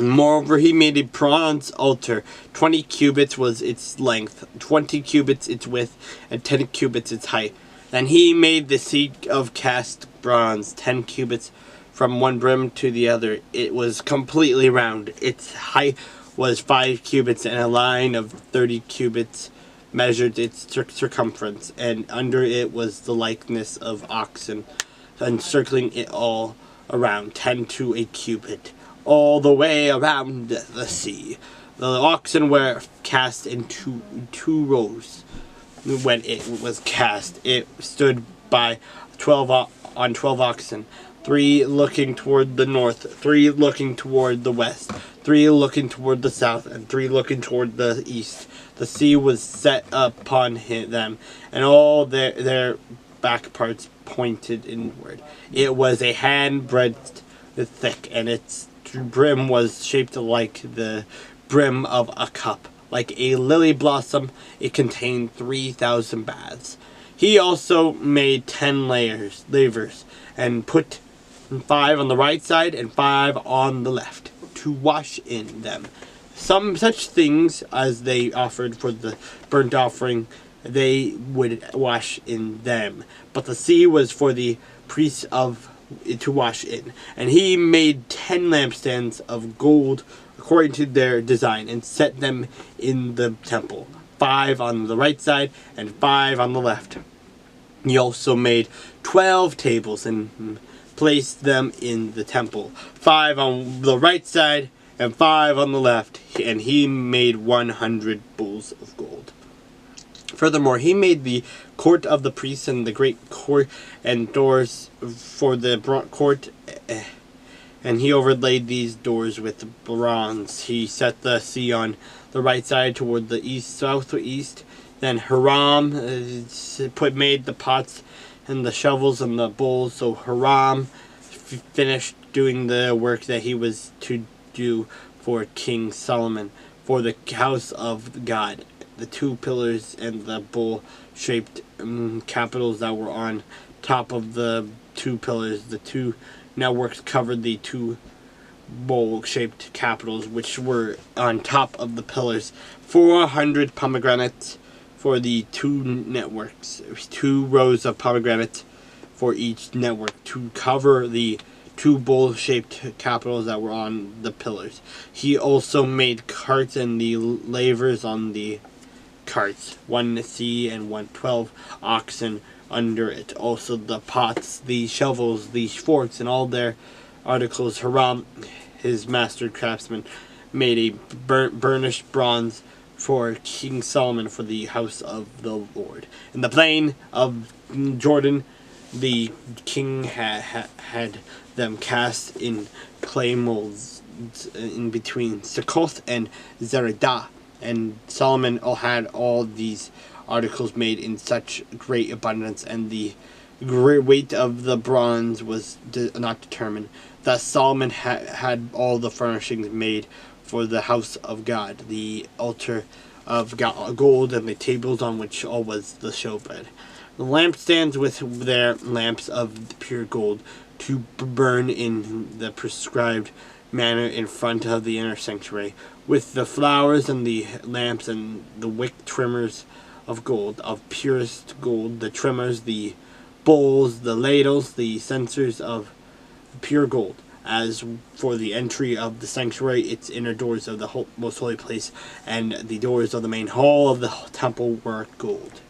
Moreover, he made a bronze altar. 20 cubits was its length, 20 cubits its width, and 10 cubits its height. And he made the seat of cast bronze, 10 cubits from one brim to the other. It was completely round. Its height was 5 cubits, and a line of 30 cubits measured its circumference. And under it was the likeness of oxen, encircling it all around, 10 to a cubit, all the way around the sea. The oxen were cast in two rows. When it was cast, it stood by 12 oxen, 3 looking toward the north, 3 looking toward the west, 3 looking toward the south, and 3 looking toward the east. The sea was set upon them, and all their back parts pointed inward. It was a handbreadth thick, and its brim was shaped like the brim of a cup. Like a lily blossom, it contained 3,000 baths. He also made 10 lavers, and put 5 on the right side and 5 on the left, to wash in them. Some such things as they offered for the burnt offering, they would wash in them. But the sea was for the priests to wash in. And he made 10 lampstands of gold according to their design, and set them in the temple, 5 on the right side and 5 on the left. He also made 12 tables and placed them in the temple, 5 on the right side and 5 on the left, and he made 100 bowls of gold. Furthermore, he made the court of the priests and the great court and doors for the court, and he overlaid these doors with bronze. He set the sea on the right side toward the southeast. Then Hiram made the pots and the shovels and the bowls. So Hiram finished doing the work that he was to do for King Solomon, for the house of God. The 2 pillars and the bowl-shaped capitals that were on top of the 2 pillars. The 2 networks covered the 2 bowl-shaped capitals, which were on top of the pillars. 400 pomegranates for the 2 networks. 2 rows of pomegranates for each network to cover the 2 bowl-shaped capitals that were on the pillars. He also made carts and the lavers on the carts, 1 sea and 12 oxen under it. Also the pots, the shovels, the forks, and all their articles. Hiram, his master craftsman, made a burnished bronze for King Solomon for the house of the Lord. In the plain of Jordan, the king had them cast in clay molds in between Succoth and Zeradah. And Solomon had all these articles made in such great abundance, and the great weight of the bronze was not determined. Thus Solomon had all the furnishings made for the house of God, the altar of gold, and the tables on which all was the showbread. The lampstands with their lamps of pure gold, to burn in the prescribed manner in front of the inner sanctuary, with the flowers and the lamps and the wick trimmers of gold, of purest gold, the trimmers, the bowls, the ladles, the censers of pure gold. As for the entry of the sanctuary, its inner doors of the most holy place and the doors of the main hall of the temple were gold.